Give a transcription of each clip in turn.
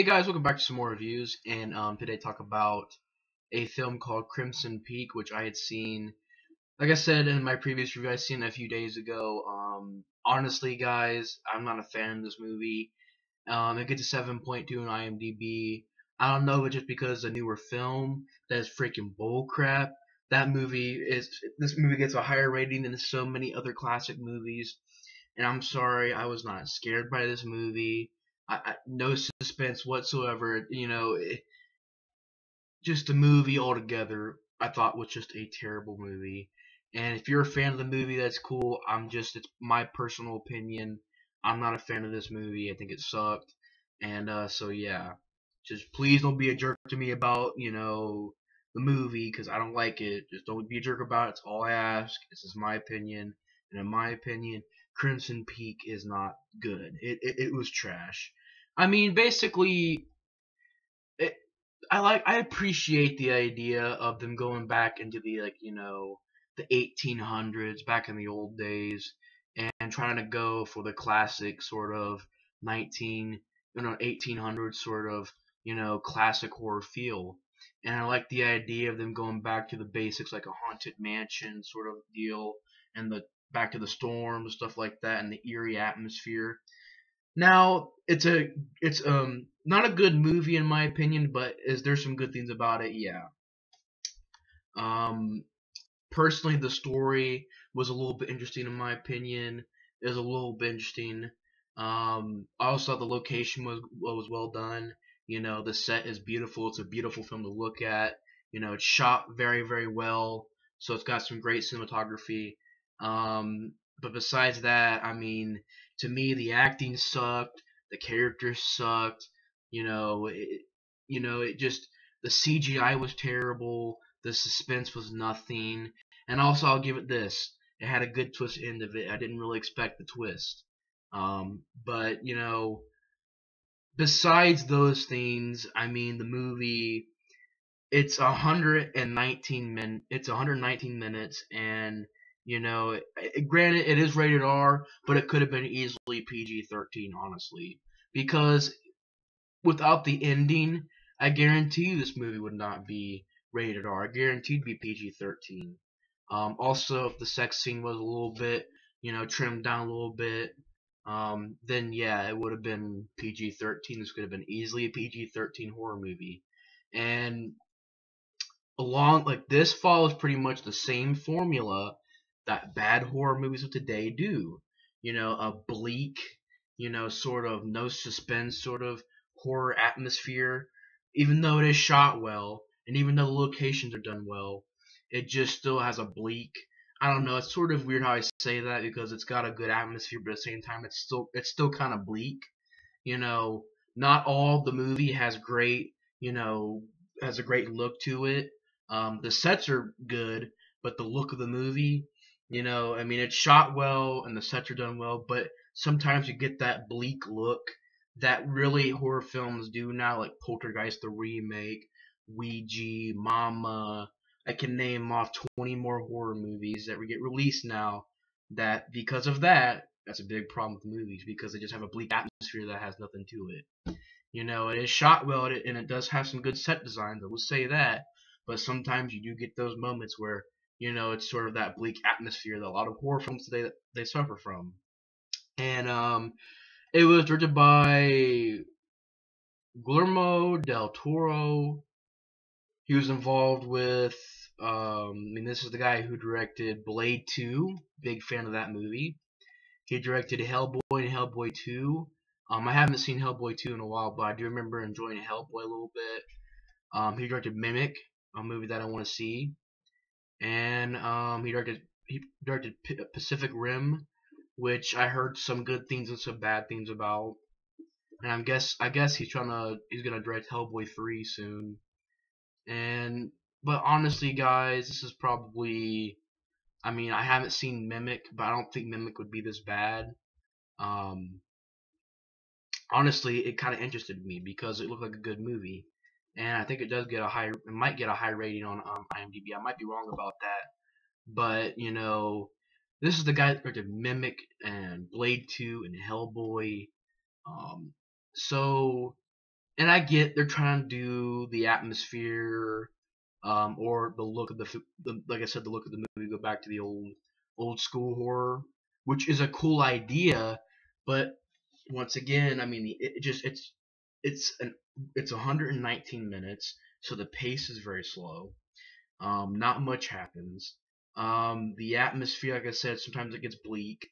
Hey guys, welcome back to some more reviews, and today talk about a film called Crimson Peak, which I had seen, like I said in my previous review, I seen it a few days ago. Honestly, guys, I'm not a fan of this movie. It gets a 7.2 on IMDb. I don't know if it's just because it's a newer film that is freaking bullcrap. This movie gets a higher rating than so many other classic movies, and I'm sorry, I was not scared by this movie. No suspense whatsoever. Just the movie altogether, I thought was just a terrible movie. And if you're a fan of the movie, that's cool. It's my personal opinion. I'm not a fan of this movie. I think it sucked. And so yeah, just please don't be a jerk to me about the movie because I don't like it. Just don't be a jerk about it. It's all I ask. This is my opinion, and in my opinion, Crimson Peak is not good. It was trash. I mean, basically, it, I appreciate the idea of them going back into the 1800s, back in the old days, and trying to go for the classic sort of 1800s sort of classic horror feel. And I like the idea of them going back to the basics, like a haunted mansion sort of deal, and the back to the storm, stuff like that, and the eerie atmosphere. Now, it's not a good movie in my opinion, but is there some good things about it? Yeah. Um, Personally, the story was a little bit interesting in my opinion. It was a little bit interesting. I also thought the location was well done. The set is beautiful. It's a beautiful film to look at. It's shot very, very well, so it's got some great cinematography. But besides that, I mean, to me, the acting sucked. The characters sucked. You know, it, it just the CGI was terrible. The suspense was nothing. And also, I'll give it this: it had a good twist end of it. I didn't really expect the twist. But besides those things, I mean, the movie it's 119 minutes, and granted it is rated R, but it could have been easily PG-13, honestly, because without the ending, I guarantee you this movie would not be rated R. I guarantee it'd be PG-13. Also, if the sex scene was a little bit, trimmed down a little bit, then yeah, it would have been PG-13. This could have been easily a PG-13 horror movie. And along like this follows pretty much the same formula that bad horror movies of today do. A bleak, sort of no suspense sort of horror atmosphere. Even though it is shot well, and even though the locations are done well, it just still has a bleak. I don't know. It's sort of weird how I say that because it's got a good atmosphere, but at the same time, it's still kind of bleak. You know, not all the movie has has a great look to it. The sets are good, but the look of the movie, I mean, it's shot well and the sets are done well, but sometimes you get that bleak look that really horror films do now, like Poltergeist the remake, Ouija, Mama. I can name off 20 more horror movies that get released now that because of that, that's a big problem with movies because they just have a bleak atmosphere that has nothing to it. It is shot well and it does have some good set designs, I will say that, but sometimes you do get those moments where, it's sort of that bleak atmosphere that a lot of horror films today they suffer from. And it was directed by Guillermo del Toro. He was involved with, I mean, this is the guy who directed Blade 2. Big fan of that movie. He directed Hellboy and Hellboy 2. I haven't seen Hellboy 2 in a while, but I do remember enjoying Hellboy a little bit. He directed Mimic, a movie that I want to see. And he directed Pacific Rim, which I heard some good things and some bad things about. And I guess he's gonna direct Hellboy 3 soon. But honestly, guys, this is probably, I mean, I haven't seen Mimic, but I don't think Mimic would be this bad. Honestly, it kind of interested me because it looked like a good movie, and I think it might get a high rating on IMDb. I might be wrong about that, but this is the guy that directed Mimic and Blade 2 and Hellboy. So And I get they're trying to do the atmosphere, or the look of like I said, the look of the movie, go back to the old school horror, which is a cool idea, but once again, I mean, it's an it's 119 minutes, so the pace is very slow. Not much happens. The atmosphere, like I said, sometimes it gets bleak.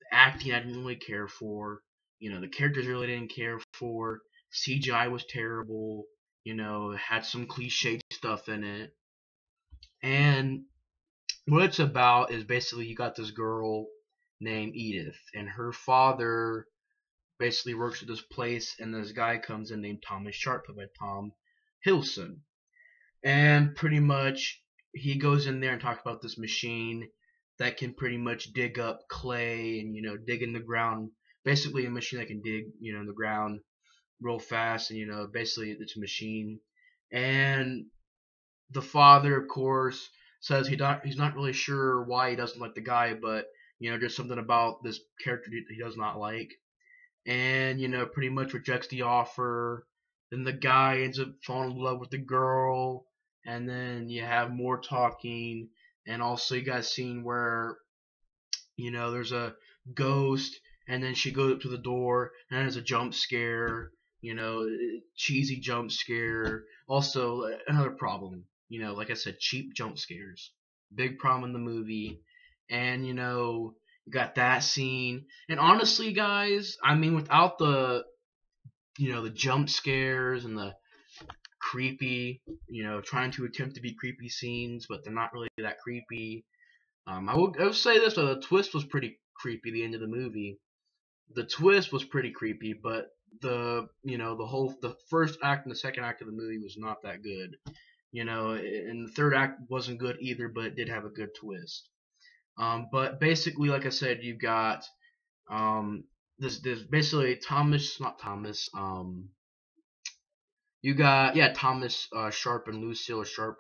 The acting I didn't really care for. The characters really didn't care for. CGI was terrible. It had some cliche stuff in it. And what it's about is basically you got this girl named Edith, and her father basically works at this place, and this guy comes in named Thomas Sharp, played by Tom Hiddleston. And pretty much he goes in there and talks about this machine that can pretty much dig up clay and dig in the ground. Basically, a machine that can dig in the ground real fast, and basically it's a machine. And the father, of course, says he's not really sure why he doesn't like the guy, but just something about this character he does not like, and pretty much rejects the offer. Then the guy ends up falling in love with the girl, and then you have more talking, and also you got a scene where there's a ghost, and then she goes up to the door, and there's a jump scare, cheesy jump scare. Also, another problem, like I said, cheap jump scares, big problem in the movie, and you got that scene, and honestly, guys, I mean, without the jump scares and the creepy, trying to attempt to be creepy scenes, but they're not really that creepy. I will say this though, the twist was pretty creepy. The end of the movie, the twist was pretty creepy, but the first act and the second act of the movie was not that good. And the third act wasn't good either, but it did have a good twist. But basically, like I said, you got this basically Thomas, not Thomas. You got, yeah, Thomas Sharp and Lucille Sharp.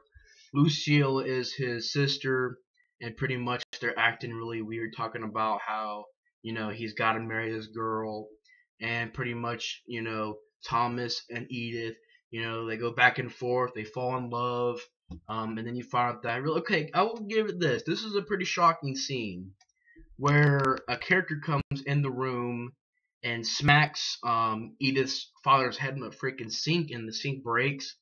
Lucille is his sister, and pretty much they're acting really weird, talking about how he's got to marry this girl, and pretty much Thomas and Edith, they go back and forth, they fall in love, and then you find out that okay, I will give it this. This is a pretty shocking scene where a character comes in the room and smacks Edith's father's head in the freaking sink, and the sink breaks.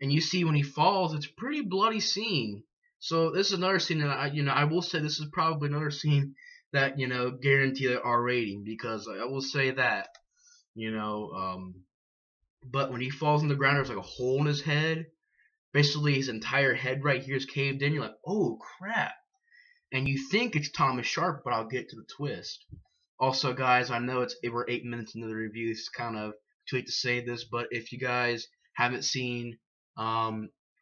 And you see when he falls, it's a pretty bloody scene. So this is another scene that I will say this is probably another scene that guarantee the R rating, because I will say that you know. But when he falls on the ground, there's like a hole in his head. Basically, his entire head right here is caved in. You're like, oh crap! And you think it's Thomas Sharp, but I'll get to the twist. Also, guys, I know we're 8 minutes into the review. It's kind of too late to say this, but if you guys haven't seen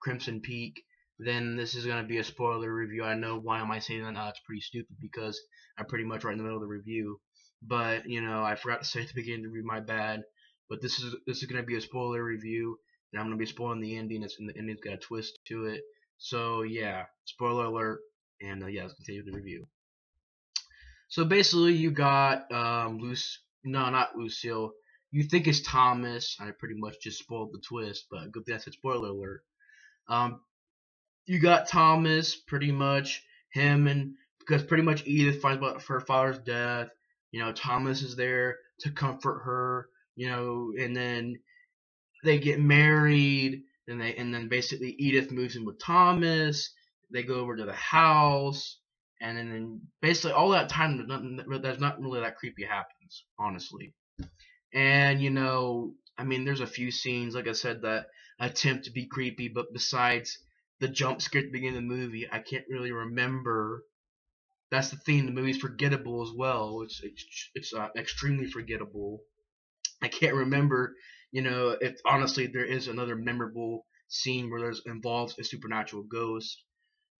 Crimson Peak, then this is going to be a spoiler review. I know, why am I saying that? It's pretty stupid because I'm pretty much right in the middle of the review. But I forgot to say at the beginning of the review, my bad. But this is going to be a spoiler review, and I'm going to be spoiling the ending. The ending's got a twist to it. So yeah, spoiler alert. And yeah, let's continue the review. So basically, you got no, not Lucille. You think it's Thomas. I pretty much just spoiled the twist, but good thing I said spoiler alert. Um, you got Thomas, pretty much him, and because pretty much Edith finds out her father's death. Thomas is there to comfort her. And then they get married, and then basically Edith moves in with Thomas. They go over to the house, and then basically all that time there's not really that creepy happens, honestly. And I mean, there's a few scenes, like I said, that attempt to be creepy, but besides the jump scare at the beginning of the movie, I can't really remember. That's the thing. The movie's forgettable as well. It's extremely forgettable. I can't remember, if honestly there is another memorable scene where there's involves a supernatural ghost.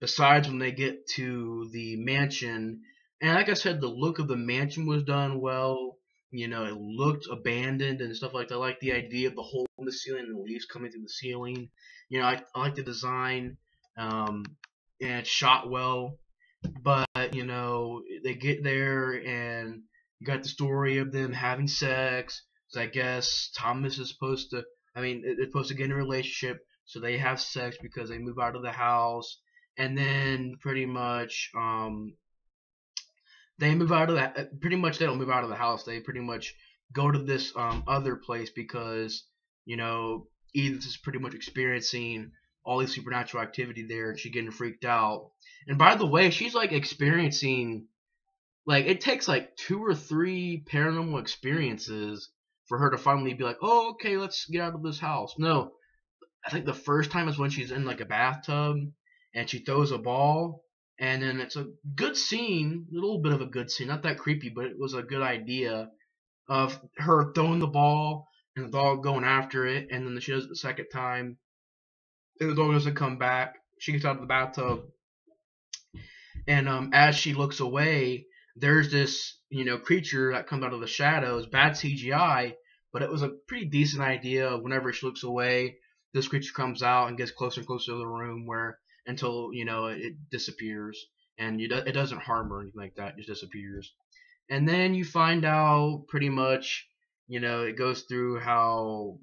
Besides when they get to the mansion, and like I said, the look of the mansion was done well. It looked abandoned and stuff like that. I like the idea of the hole in the ceiling and the leaves coming through the ceiling. I like the design, and it's shot well. But they get there, and you got the story of them having sex. So I guess Thomas is supposed to I mean, they're supposed to get in a relationship, so they have sex because they move out of the house, and then pretty much they move out of that. Pretty much they don't move out of the house. They pretty much go to this other place because Edith is pretty much experiencing all these supernatural activity there, and she's getting freaked out. And by the way, she's like experiencing like it takes like 2 or 3 paranormal experiences for her to finally be like, oh, okay, let's get out of this house. No, I think the first time is when she's in like a bathtub and she throws a ball, and then it's a good scene, a little bit of a good scene, not that creepy, but it was a good idea of her throwing the ball and the dog going after it, and then she does it the second time, and the dog doesn't come back. She gets out of the bathtub, and as she looks away, there's this creature that comes out of the shadows, bad CGI, but it was a pretty decent idea. Whenever she looks away, this creature comes out and gets closer and closer to the room where until it disappears, and it doesn't harm her or anything like that. It just disappears. And then you find out pretty much, it goes through how,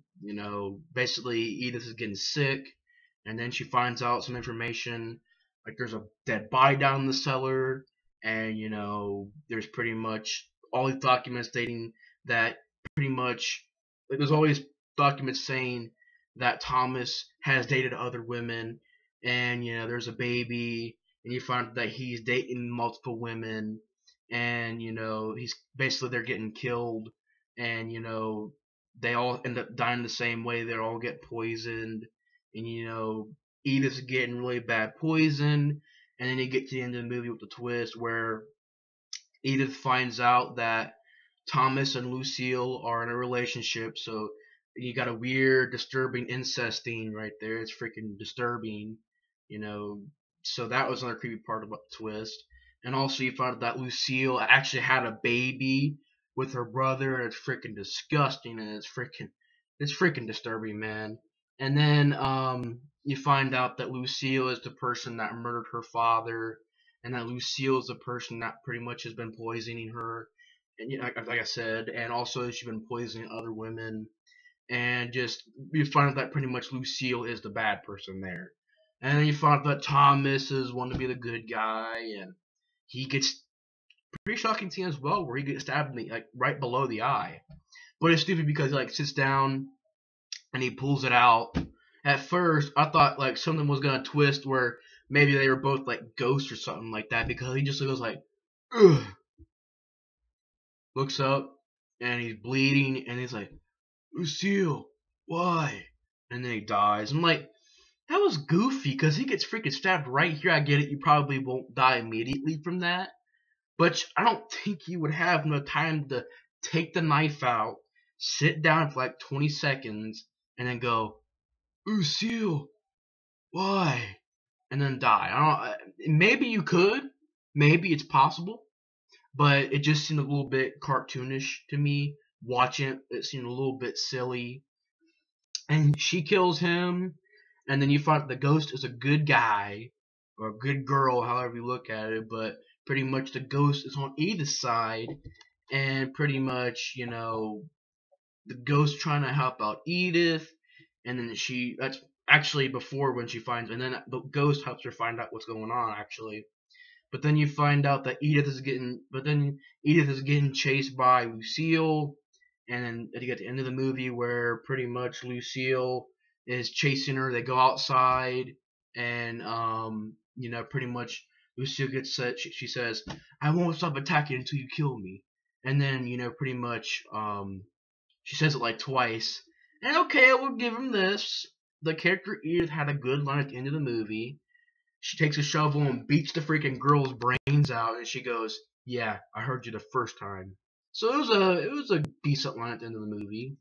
basically Edith is getting sick, and then she finds out some information, like there's a dead body down in the cellar, and, there's pretty much all these documents stating that pretty much, like, there's always documents saying that Thomas has dated other women, and, there's a baby, and you find that he's dating multiple women, and he's basically they're getting killed, and they all end up dying the same way. They all get poisoned, and Edith's getting really bad poison, and then you get to the end of the movie with the twist where Edith finds out that Thomas and Lucille are in a relationship. So you got a weird, disturbing incest scene right there. It's freaking disturbing, you know. So that was another creepy part about the twist. And also you found out that Lucille actually had a baby with her brother, and it's freaking disgusting, and it's freaking disturbing, man. And then you find out that Lucille is the person that murdered her father, and that Lucille is the person that pretty much has been poisoning her, and like I said, and also she's been poisoning other women, and just you find out that pretty much Lucille is the bad person there, and then you find out that Thomas is wanting to be the good guy, and he gets pretty shocking scene as well, where he gets stabbed in the, like right below the eye, but it's stupid because he like sits down and he pulls it out. At first, I thought like something was gonna twist where maybe they were both like ghosts or something like that, because he just goes like, ugh, looks up, and he's bleeding, and he's like, Lucille, why? And then he dies. I'm like, that was goofy, because he gets freaking stabbed right here. I get it, you probably won't die immediately from that, but I don't think you would have enough time to take the knife out, sit down for like 20 seconds, and then go, Lucille, why? And then die. I don't. Maybe you could. Maybe it's possible. But it just seemed a little bit cartoonish to me. Watching it, it seemed a little bit silly. And she kills him, and then you find out the ghost is a good guy or a good girl, however you look at it. But pretty much the ghost is on either side, and pretty much the ghost trying to help out Edith, and then that's actually before when she finds, and then the ghost helps her find out what's going on actually. But then you find out that Edith is getting chased by Lucille, and then you get the end of the movie where pretty much Lucille is chasing her. They go outside, and pretty much Lucille gets set. She says, "I won't stop attacking until you kill me." And then pretty much she says it like twice. And okay, I will give him this. The character Edith had a good line at the end of the movie. She takes a shovel and beats the freaking girl's brains out, and she goes, "Yeah, I heard you the first time." So it was a decent line at the end of the movie.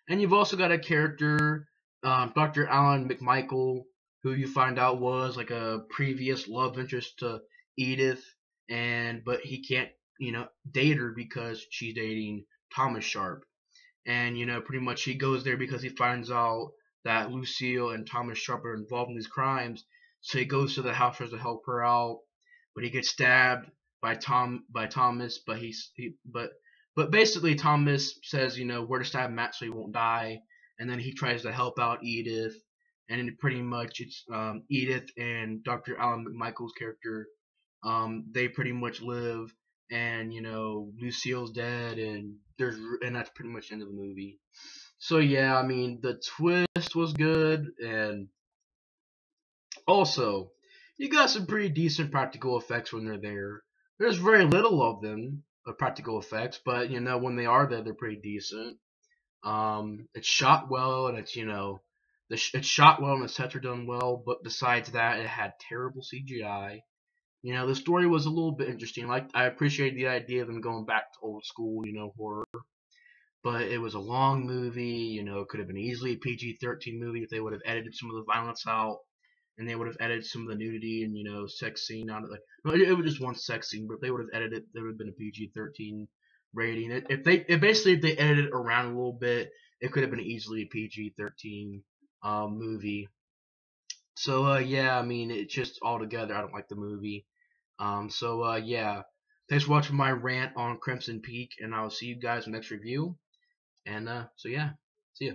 And you've also got a character, Dr. Alan McMichael, who you find out was like a previous love interest to Edith, but he can't date her because she's dating Thomas Sharp. And pretty much he goes there because he finds out that Lucille and Thomas Sharp are involved in these crimes. So he goes to the house to help her out, but he gets stabbed by Thomas. But basically Thomas says where to stab him at so he won't die. and then he tries to help out Edith, and then pretty much it's Edith and Dr. Alan McMichael's character. They pretty much live, and Lucille's dead, and that's pretty much the end of the movie. So yeah, I mean the twist was good, and also you got some pretty decent practical effects when they're there. There's very little of them, of practical effects, but when they are there, they're pretty decent. It's shot well, and it's shot well, and the sets are done well. But besides that, it had terrible CGI. The story was a little bit interesting. Like I appreciate the idea of them going back to old school, horror. But it was a long movie. It could have been easily a PG-13 movie if they would have edited some of the violence out, and they would have edited some of the nudity and sex scene out of it. No, it was just one sex scene, but if they would have edited, there would have been a PG-13 rating. If they edited it around a little bit, it could have been easily a PG-13 movie. So yeah, I mean, it's just altogether, I don't like the movie. Yeah, thanks for watching my rant on Crimson Peak, and I'll see you guys in the next review. And so yeah, see ya.